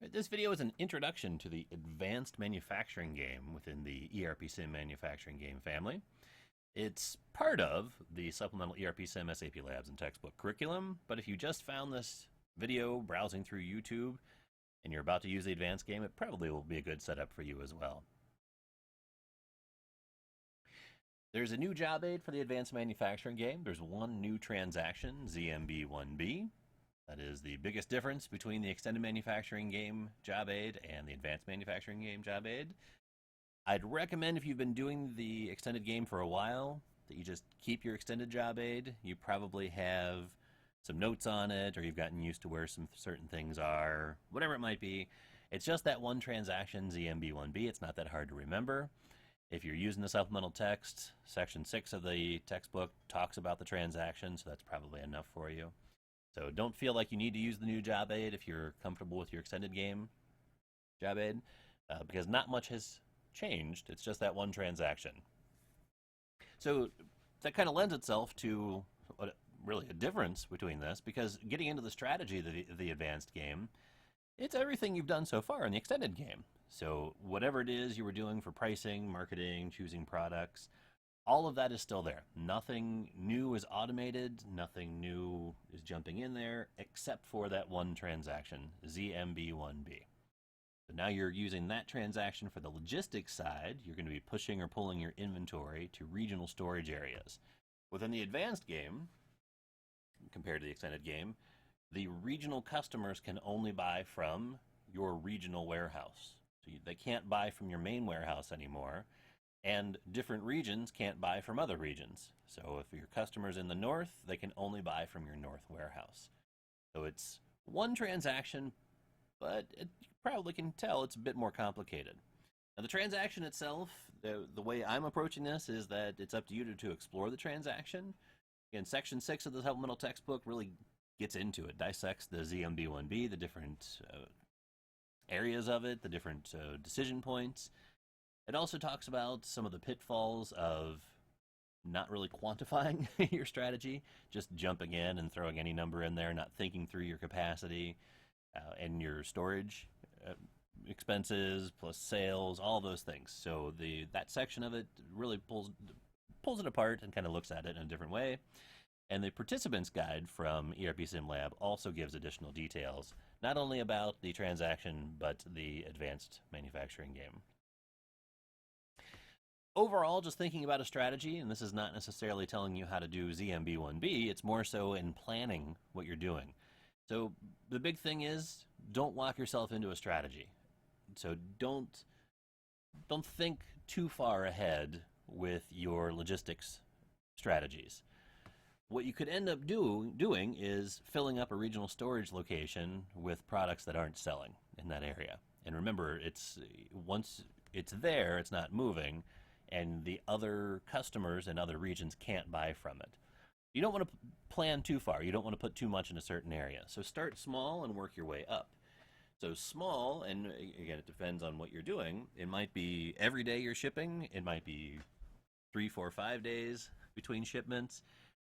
This video is an introduction to the advanced manufacturing game within the ERPsim manufacturing game family. It's part of the supplemental ERPsim SAP Labs and textbook curriculum, but if you just found this video browsing through YouTube and you're about to use the advanced game, it probably will be a good setup for you as well. There's a new job aid for the advanced manufacturing game. There's one new transaction, ZMB1B. That is the biggest difference between the extended manufacturing game job aid and the advanced manufacturing game job aid. I'd recommend if you've been doing the extended game for a while that you just keep your extended job aid. You probably have some notes on it, or you've gotten used to where some certain things are, whatever it might be. It's just that one transaction, ZMB1B. It's not that hard to remember. If you're using the supplemental text, section 6 of the textbook talks about the transaction, so that's probably enough for you. So don't feel like you need to use the new job aid if you're comfortable with your extended game job aid, because not much has changed. It's just that one transaction. So that kind of lends itself to really a difference between this, because getting into the strategy of the advanced game, it's everything you've done so far in the extended game. So whatever it is you were doing for pricing, marketing, choosing products, all of that is still there. Nothing new is automated. Nothing new is jumping in there except for that one transaction, ZMB1B. So now you're using that transaction for the logistics side. You're going to be pushing or pulling your inventory to regional storage areas. Within the advanced game, compared to the extended game, the regional customers can only buy from your regional warehouse. So they can't buy from your main warehouse anymore. And different regions can't buy from other regions. So if your customer's in the north, they can only buy from your north warehouse. So it's one transaction, but you probably can tell it's a bit more complicated. Now the transaction itself, the way I'm approaching this is that it's up to you to explore the transaction. Again, section 6 of the supplemental textbook really gets into it, dissects the ZMB1B, the different areas of it, the different decision points. It also talks about some of the pitfalls of not really quantifying your strategy, just jumping in and throwing any number in there, not thinking through your capacity and your storage expenses plus sales, all those things. So that section of it really pulls it apart and kind of looks at it in a different way. And the participants guide from ERPsim Lab also gives additional details, not only about the transaction, but the advanced manufacturing game. Overall, just thinking about a strategy, and this is not necessarily telling you how to do ZMB1B, it's more so in planning what you're doing. So the big thing is, don't lock yourself into a strategy. So don't think too far ahead with your logistics strategies. What you could end up doing is filling up a regional storage location with products that aren't selling in that area. And remember, once it's there, it's not moving, and the other customers in other regions can't buy from it. You don't want to plan too far. You don't want to put too much in a certain area. So start small and work your way up. So small, and again, it depends on what you're doing. It might be every day you're shipping. It might be 3, 4, 5 days between shipments.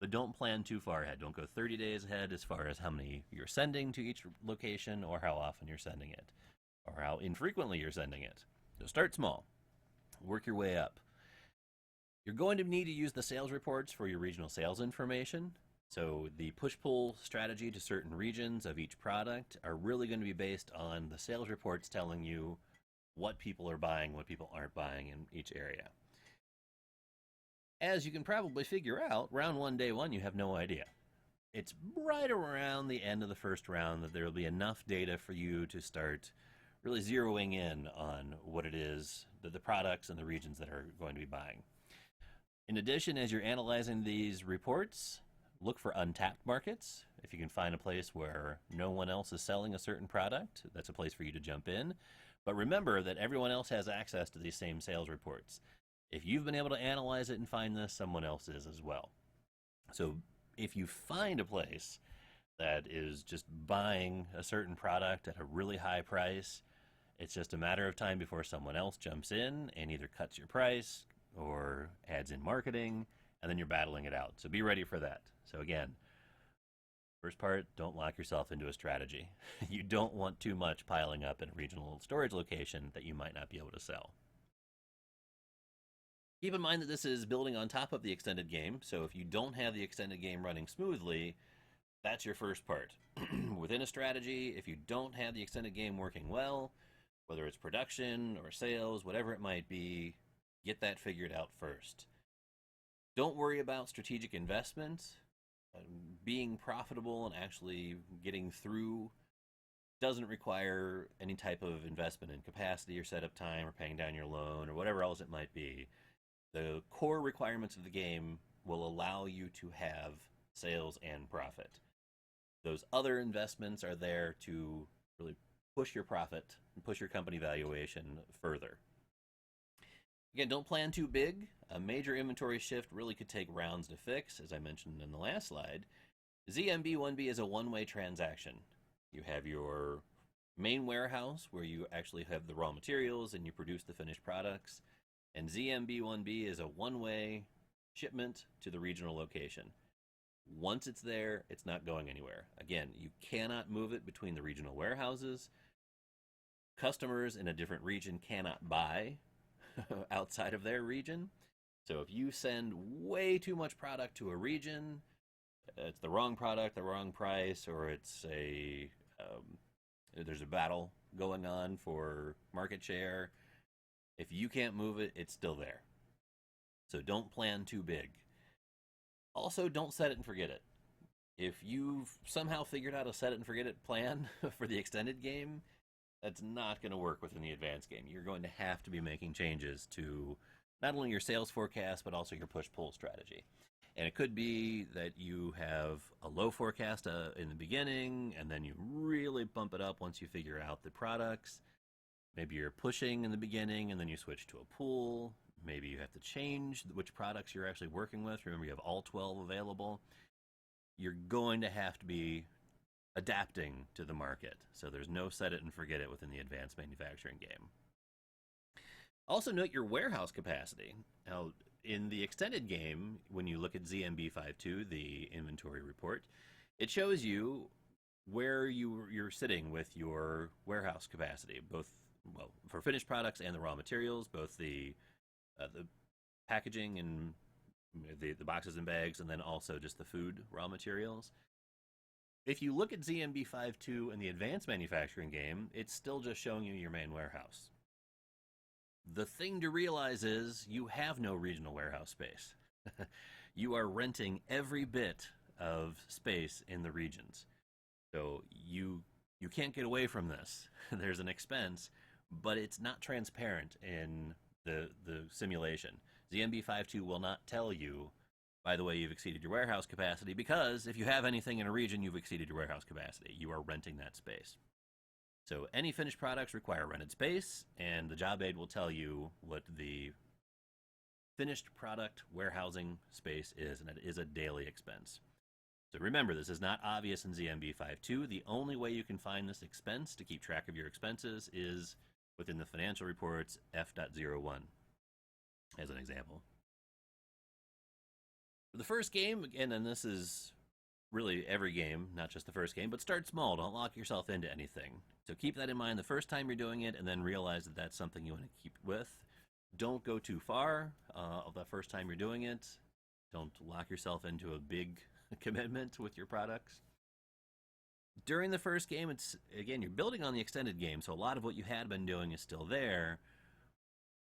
But don't plan too far ahead. Don't go 30 days ahead as far as how many you're sending to each location, or how often you're sending it, or how infrequently you're sending it. So start small. Work your way up. You're going to need to use the sales reports for your regional sales information. So the push-pull strategy to certain regions of each product are really going to be based on the sales reports telling you what people are buying, what people aren't buying in each area. As you can probably figure out, round 1, day 1, you have no idea. It's right around the end of the first round that there will be enough data for you to start really zeroing in on what it is, the products and the regions that are going to be buying. In addition, as you're analyzing these reports, look for untapped markets. If you can find a place where no one else is selling a certain product, that's a place for you to jump in. But remember that everyone else has access to these same sales reports. If you've been able to analyze it and find this, someone else is as well. So if you find a place that is just buying a certain product at a really high price, it's just a matter of time before someone else jumps in and either cuts your price or adds in marketing, and then you're battling it out. So be ready for that. So again, First part, don't lock yourself into a strategy. You don't want too much piling up in a regional storage location that you might not be able to sell. Keep in mind that this is building on top of the extended game, so if you don't have the extended game running smoothly, that's your first part. Within a strategy, if you don't have the extended game working well, whether it's production or sales, whatever it might be, get that figured out first. Don't worry about strategic investment. Being profitable and actually getting through doesn't require any type of investment in capacity or setup time or paying down your loan or whatever else it might be. The core requirements of the game will allow you to have sales and profit. Those other investments are there to really push your profit and push your company valuation further. Again, don't plan too big. A major inventory shift really could take rounds to fix, as I mentioned in the last slide. ZMB1B is a one-way transaction. You have your main warehouse where you actually have the raw materials and you produce the finished products. And ZMB1B is a one-way shipment to the regional location. Once it's there, it's not going anywhere. Again, you cannot move it between the regional warehouses. Customers in a different region cannot buy outside of their region. So if you send way too much product to a region, it's the wrong product, the wrong price, or it's there's a battle going on for market share. If you can't move it, it's still there. So don't plan too big. Also, don't set it and forget it. If you've somehow figured out a set it and forget it plan for the extended game, that's not going to work within the advanced game. You're going to have to be making changes to not only your sales forecast, but also your push-pull strategy. And it could be that you have a low forecast in the beginning, and then you really bump it up once you figure out the products. Maybe you're pushing in the beginning, and then you switch to a pull. Maybe you have to change which products you're actually working with. Remember, you have all 12 available. You're going to have to be adapting to the market. So there's no set it and forget it within the advanced manufacturing game. Also note your warehouse capacity. Now, in the extended game, when you look at ZMB52, the inventory report, it shows you where you're sitting with your warehouse capacity, both for finished products and the raw materials, both the packaging and the boxes and bags, and then also just the food raw materials. If you look at ZMB52 in the advanced manufacturing game, it's still just showing you your main warehouse. The thing to realize is you have no regional warehouse space. You are renting every bit of space in the regions. So you can't get away from this. There's an expense, but it's not transparent in the simulation. ZMB52 will not tell you, by the way, you've exceeded your warehouse capacity, because if you have anything in a region, you've exceeded your warehouse capacity. You are renting that space. So any finished products require rented space, and the job aid will tell you what the finished product warehousing space is, and it is a daily expense. So remember, this is not obvious in ZMB52. The only way you can find this expense to keep track of your expenses is within the financial reports F.01, as an example. For the first game, again, and this is really every game, not just the first game, but start small. Don't lock yourself into anything. So keep that in mind the first time you're doing it, and then realize that that's something you want to keep with. Don't go too far the first time you're doing it. Don't lock yourself into a big commitment with your products. During the first game, you're building on the extended game, so a lot of what you had been doing is still there,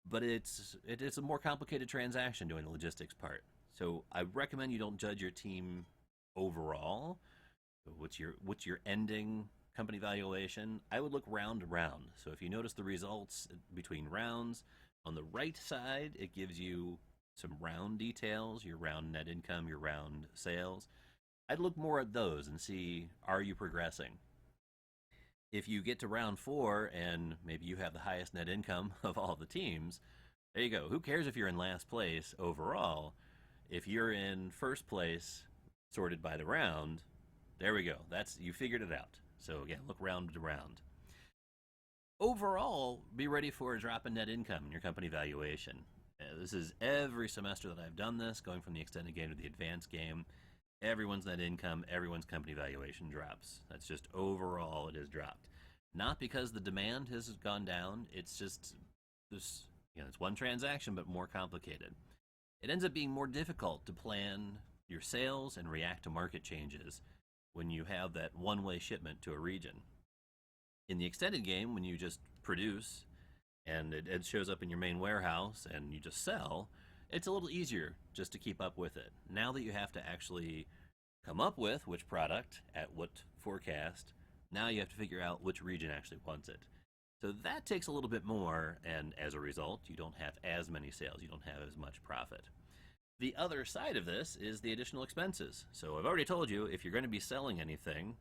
but it's a more complicated transaction doing the logistics part. So I recommend you don't judge your team overall. What's your ending company valuation? I would look round to round. So if you notice the results between rounds, on the right side, it gives you some round details, your round net income, your round sales. I'd look more at those and see, are you progressing? If you get to round 4 and maybe you have the highest net income of all the teams, there you go. Who cares if you're in last place overall? If you're in first place, sorted by the round, there we go. You figured it out. So again, look round to round. Overall, be ready for a drop in net income in your company valuation. This is every semester that I've done this, going from the extended game to the advanced game. everyone's net income, everyone's company valuation drops. That's just overall it has dropped. Not because the demand has gone down, it's just this, it's one transaction but more complicated. It ends up being more difficult to plan your sales and react to market changes when you have that one-way shipment to a region. In the extended game, when you just produce and it shows up in your main warehouse and you just sell, it's a little easier just to keep up with it. Now that you have to actually come up with which product at what forecast, now you have to figure out which region actually wants it. So that takes a little bit more, and as a result, you don't have as many sales, you don't have as much profit. The other side of this is the additional expenses. So I've already told you, if you're going to be selling anything,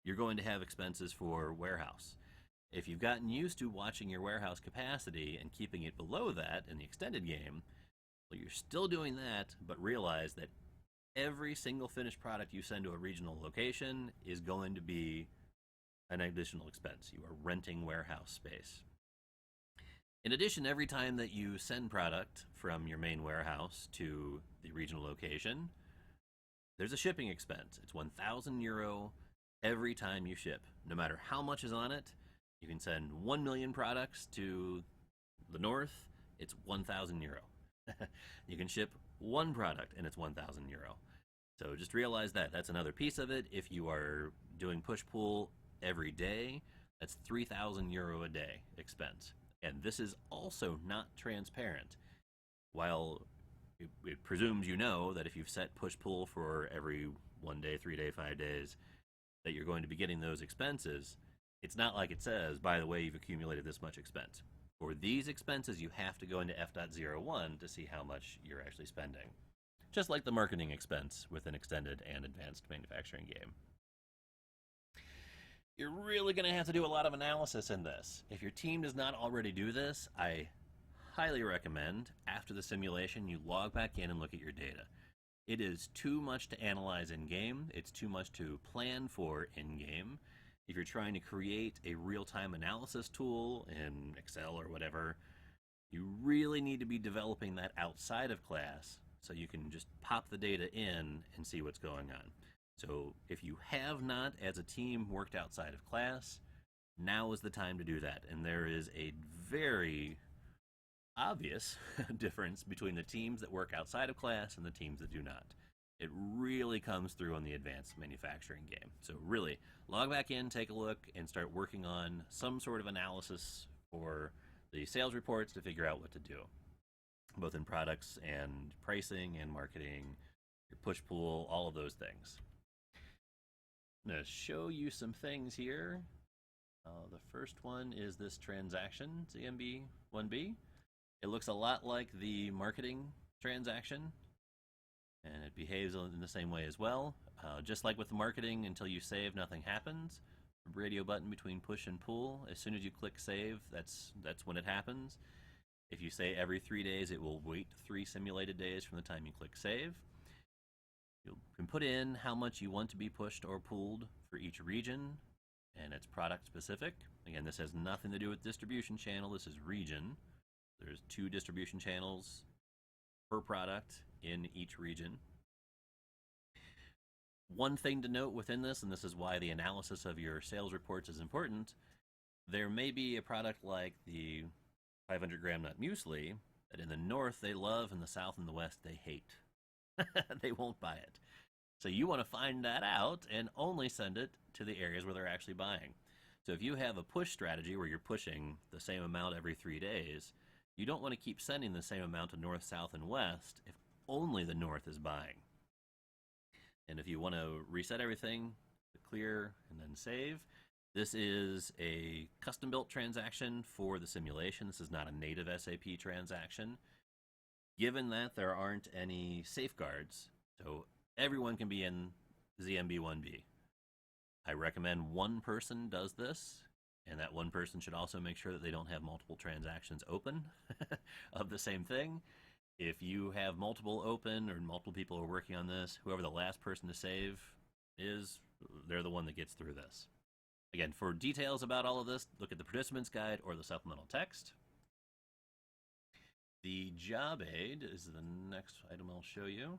you're going to have expenses for warehouse. If you've gotten used to watching your warehouse capacity and keeping it below that in the extended game, well, you're still doing that, but realize that every single finished product you send to a regional location is going to be an additional expense. You are renting warehouse space. In addition, every time that you send product from your main warehouse to the regional location, there's a shipping expense. It's €1,000 every time you ship. No matter how much is on it, you can send 1 million products to the north, it's €1,000. You can ship one product and it's €1,000. So just realize that. That's another piece of it. If you are doing push-pull every day, that's €3,000 a day expense. And this is also not transparent. While it presumes you know that if you've set push-pull for every 1 day, 3 day, 5 days, that you're going to be getting those expenses, it's not like it says, by the way, you've accumulated this much expense. For these expenses, you have to go into F.01 to see how much you're actually spending. Just like the marketing expense with an extended and advanced manufacturing game. You're really going to have to do a lot of analysis in this. If your team does not already do this, I highly recommend, after the simulation, you log back in and look at your data. It is too much to analyze in-game. It's too much to plan for in-game. If you're trying to create a real-time analysis tool in Excel or whatever, you really need to be developing that outside of class so you can just pop the data in and see what's going on. So if you have not, as a team, worked outside of class, now is the time to do that. And there is a very obvious difference between the teams that work outside of class and the teams that do not. It really comes through on the advanced manufacturing game. So really, log back in, take a look, and start working on some sort of analysis for the sales reports to figure out what to do, both in products and pricing and marketing, your push-pull, all of those things. I'm going to show you some things here. The first one is this transaction, ZMB1B. It looks a lot like the marketing transaction, and it behaves in the same way as well. Just like with the marketing, until you save, nothing happens. The radio button between push and pull, as soon as you click save, that's when it happens. If you say every 3 days, it will wait 3 simulated days from the time you click save. You can put in how much you want to be pushed or pulled for each region, and it's product specific. Again, this has nothing to do with distribution channel, this is region. There's 2 distribution channels per product in each region. One thing to note within this, and this is why the analysis of your sales reports is important, there may be a product like the 500 gram nut muesli that in the north they love, in the south and the west they hate. They won't buy it. So you want to find that out and only send it to the areas where they're actually buying. So if you have a push strategy where you're pushing the same amount every 3 days, you don't want to keep sending the same amount to north, south, and west if only the north is buying. And if you want to reset everything, clear, and then save, this is a custom-built transaction for the simulation. This is not a native SAP transaction. Given that there aren't any safeguards, so everyone can be in ZMB1B. I recommend one person does this, and that one person should also make sure that they don't have multiple transactions open of the same thing. If you have multiple open or multiple people are working on this, whoever the last person to save is, they're the one that gets through this. Again, for details about all of this, look at the participants guide or the supplemental text. The job aid is the next item I'll show you.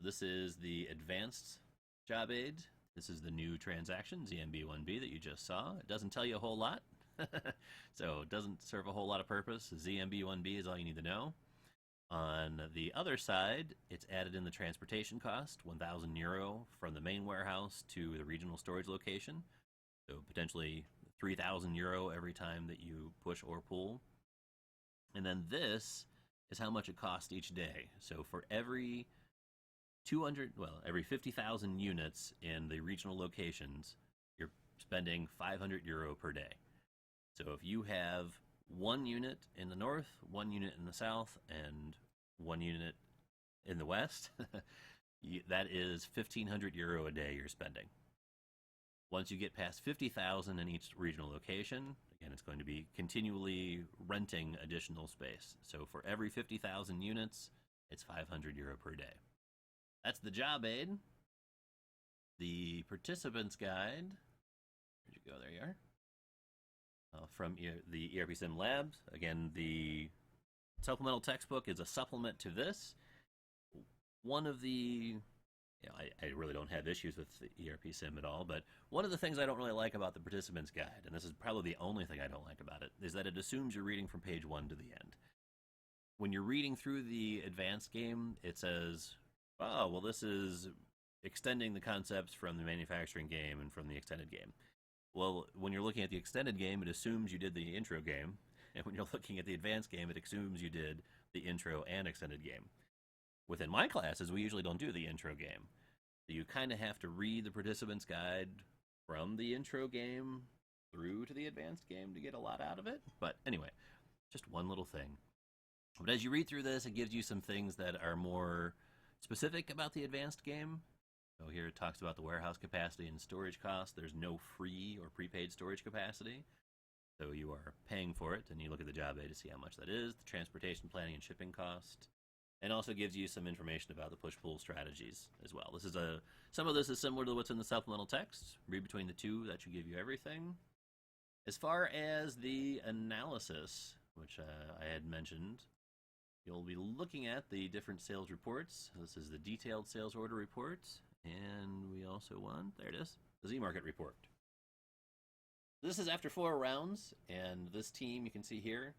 This is the advanced job aid. This is the new transaction, ZMB1B, that you just saw. It doesn't tell you a whole lot, so it doesn't serve a whole lot of purpose. ZMB1B is all you need to know. On the other side, it's added in the transportation cost, €1,000 from the main warehouse to the regional storage location. So potentially €3,000 every time that you push or pull. And then this is how much it costs each day. So for every every 50,000 units in the regional locations, you're spending €500 per day. So if you have one unit in the north, one unit in the south, and one unit in the west, that is €1,500 a day you're spending. Once you get past 50,000 in each regional location, again, it's going to be continually renting additional space. So for every 50,000 units, it's €500 per day. That's the job aid. The participants guide. Where'd you go? There you are. From the ERPsim Labs. Again, the supplemental textbook is a supplement to this. One of the, I really don't have issues with the ERPsim at all, but one of the things I don't really like about the participants guide, and this is probably the only thing I don't like about it, is that it assumes you're reading from page 1 to the end. When you're reading through the advanced game, it says, oh, well, this is extending the concepts from the manufacturing game and from the extended game. Well, when you're looking at the extended game, it assumes you did the intro game. And when you're looking at the advanced game, it assumes you did the intro and extended game. Within my classes, we usually don't do the intro game. So you kind of have to read the participant's guide from the intro game through to the advanced game to get a lot out of it. But anyway, just one little thing. But as you read through this, it gives you some things that are more specific about the advanced game. So here it talks about the warehouse capacity and storage cost. There's no free or prepaid storage capacity. So you are paying for it, and you look at the job aid to see how much that is, the transportation planning and shipping cost, and also gives you some information about the push-pull strategies as well. Some of this is similar to what's in the supplemental text. Read between the two, that should give you everything. As far as the analysis, which I had mentioned, you'll be looking at the different sales reports. This is the detailed sales order report, and we also want, there it is, the Z-Market report. This is after 4 rounds, and this team you can see here,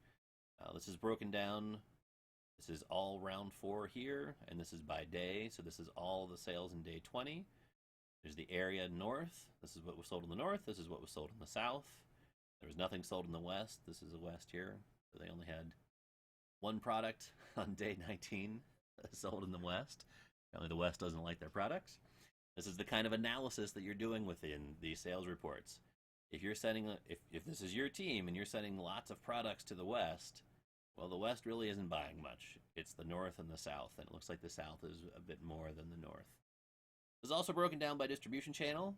this is broken down. This is all round 4 here, and this is by day, so this is all the sales in day 20. There's the area north. This is what was sold in the north. This is what was sold in the south. There was nothing sold in the west. This is the west here, so they only had one product on day 19 sold in the west. Apparently the west doesn't like their products. This is the kind of analysis that you're doing within these sales reports. If you're sending, if this is your team and you're sending lots of products to the west, well, the west really isn't buying much. It's the north and the south, and it looks like the south is a bit more than the north. This is also broken down by distribution channel.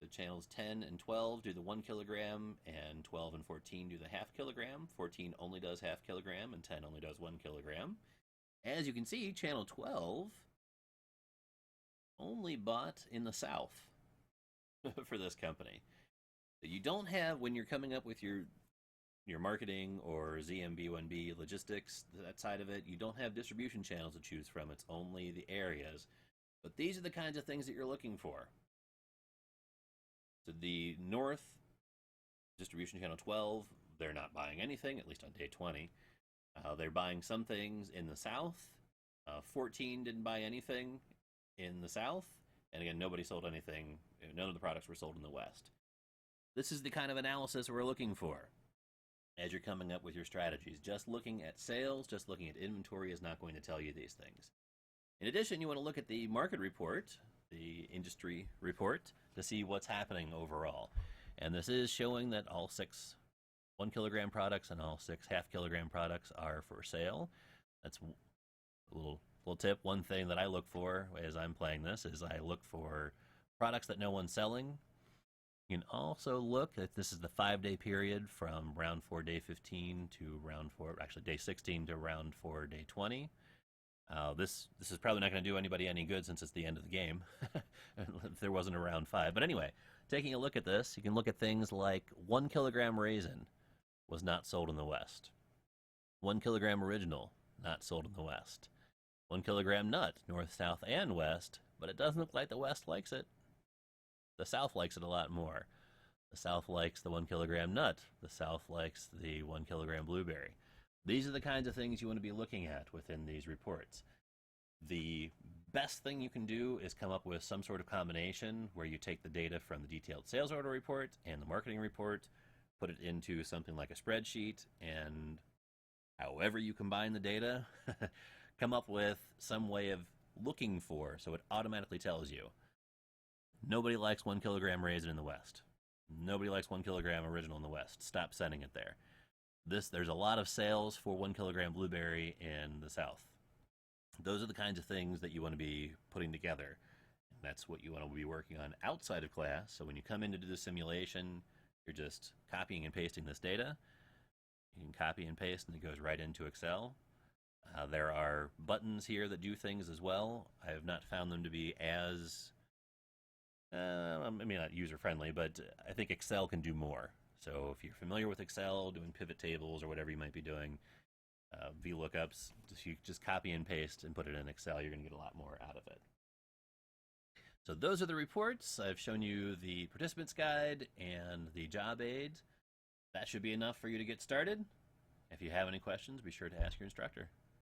The channels 10 and 12 do the 1 kilogram, and 12 and 14 do the half kilogram. 14 only does half kilogram, and 10 only does 1 kilogram. As you can see, channel 12 only bought in the south for this company. So you don't have, when you're coming up with your marketing or ZMB1B logistics, that side of it, you don't have distribution channels to choose from. It's only the areas. But these are the kinds of things that you're looking for. So the north, distribution channel 12, they're not buying anything, at least on day 20. They're buying some things in the south. 14 didn't buy anything in the south. And again, nobody sold anything. None of the products were sold in the west. This is the kind of analysis we're looking for as you're coming up with your strategies. Just looking at sales, just looking at inventory is not going to tell you these things. In addition, you want to look at the market report, the industry report, to see what's happening overall. And this is showing that all 6 1 kilogram products and all 6 half kilogram products are for sale. That's a little tip. One thing that I look for as I'm playing this is I look for products that no one's selling. You can also look at, this is the 5-day period from round 4, day 15 to round 4, actually day 16 to round 4, day 20. This is probably not going to do anybody any good since it's the end of the game, if there wasn't a round 5. But anyway, taking a look at this, you can look at things like 1 kilogram raisin was not sold in the West. 1 kilogram original, not sold in the West. 1 kilogram nut, north, south, and west, but it doesn't look like the west likes it. The south likes it a lot more. The south likes the 1 kilogram nut. The south likes the 1 kilogram blueberry. These are the kinds of things you want to be looking at within these reports. The best thing you can do is come up with some sort of combination where you take the data from the detailed sales order report and the marketing report, put it into something like a spreadsheet, and however you combine the data, come up with some way of looking for so it automatically tells you. Nobody likes 1 kilogram raisin in the West. Nobody likes 1 kilogram original in the West. Stop sending it there. There's a lot of sales for 1 kilogram blueberry in the South. Those are the kinds of things that you want to be putting together. That's what you want to be working on outside of class. So when you come in to do the simulation, you're just copying and pasting this data. You can copy and paste, and it goes right into Excel. There are buttons here that do things as well. I have not found them to be as, not user-friendly, but I think Excel can do more. So if you're familiar with Excel, doing pivot tables or whatever you might be doing, VLOOKUPs, you just copy and paste and put it in Excel, you're going to get a lot more out of it. So those are the reports. I've shown you the participants guide and the job aid. That should be enough for you to get started. If you have any questions, be sure to ask your instructor.